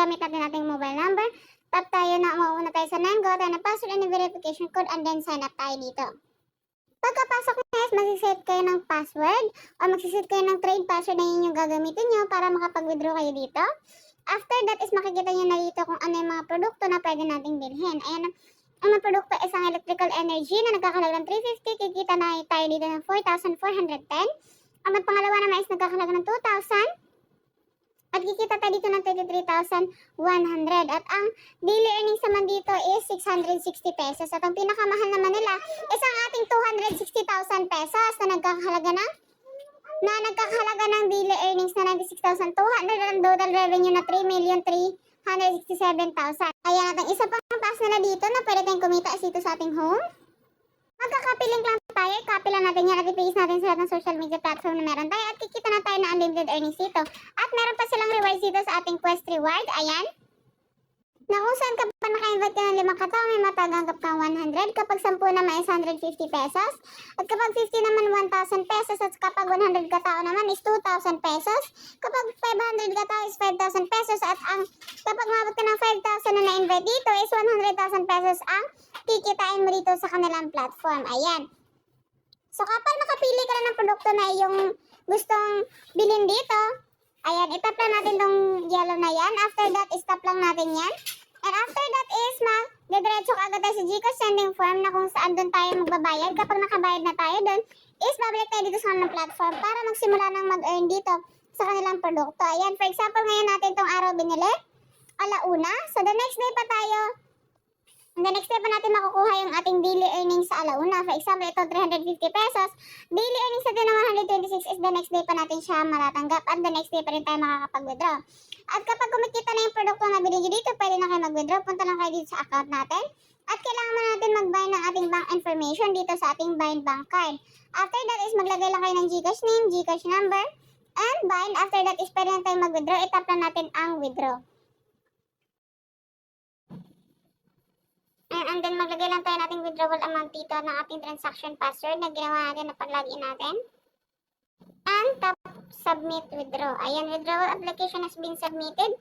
gamit natin ating mobile number. Tap tayo na mauuna tayo sa 9, gawa tayo ng password and verification code, and then sign up tayo dito. Pagkapasok na guys, magsiset kayo ng password o magsiset kayo ng trade password na yun yung gagamitin nyo para makapag-withdraw kayo dito. After that is makikita nyo na dito kung ano yung mga produkto na pwede nating bilhin. Ayan, ang mga produkto is ang electrical energy na nagkakalaga ng 350. Kikita na tayo dito ng 4,410. Ang pangalawa naman is nagkakalaga ng 2,000. At kikita tayo dito ng 33,100. At ang daily earnings naman dito is 660 pesos. At ang pinakamahal naman nila is ang ating 260,000 pesos na nagkakahalaga ng daily earnings na 96,200 at ang total revenue na 3,367,000. Ayan, at ang isa pang pass nila dito na pwede tayong kumita is dito sa ating home. Magkakapiling lang tayo, copy lang natin yan at i-paste natin sa lahat ng social media platform na meron tayo at kikita na tayo na unlimited earnings dito. At meron pa silang rewards dito sa ating Quest Reward. Ayan. Na kung saan ka pa naka-invite ka ng 5 katao, may matatanggap kang 100. Kapag 10 naman is 150 pesos. At kapag 50 naman 1,000 pesos. At kapag 100 katao naman is 2,000 pesos. Kapag 500 katao is 5,000 pesos. At ang kapag mabot ka ng 5,000 na na-invite dito is 100,000 pesos ang kikitain mo dito sa kanilang platform. Ayan. So kapag nakapili ka na ng produkto na yung gustong bilhin dito, ayan, itap lang natin tong yellow na yan. After that, stop lang natin yan. And after that is magdidiretso ka agad tayo sa GCash sending form na kung saan doon tayo magbabayad. Kapag nakabayad na tayo doon, is babalik tayo dito sa kanilang platform para magsimula ng mag-earn dito sa kanilang produkto. Ayan, for example, ngayon natin tong araw binili, alauna. So the next day pa natin makukuha yung ating daily earnings sa alauna. For example, ito 350 pesos. Daily earnings natin ng 126 is the next day pa natin siya matatanggap at the next day pa rin tayo makakapag-withdraw. At kapag kumikita na yung produkto na binili dito, pwede na kayo mag-withdraw. Punta lang kayo dito sa account natin. At kailangan mo natin mag-bind ng ating bank information dito sa ating bind bank card. After that is maglagay lang kayo ng GCash name, GCash number, and bind. After that is pwede na tayo mag-withdraw. Itap lang natin ang withdraw. And then maglagay lang tayo nating withdrawal amount dito ng ating transaction password na ginawa natin na pag-login natin. And tap submit withdraw. Ayan, withdrawal application has been submitted.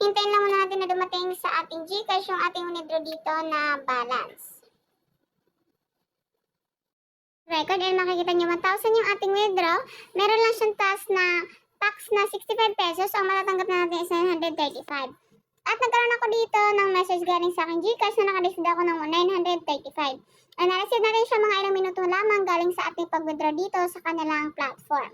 Hintayin lang muna natin na dumating sa ating GCash yung ating withdraw dito na balance. Record, and makikita nyo 1,000 yung ating withdraw. Meron lang siyang tax na 65 pesos. Ang matatanggap na natin is 935. At nagkaroon ako dito ng message galing sa aking GCash na nakareceive ako ng 935. And na-receive natin siya mga ilang minuto lamang galing sa ating pag-withdraw dito sa kanilang platform.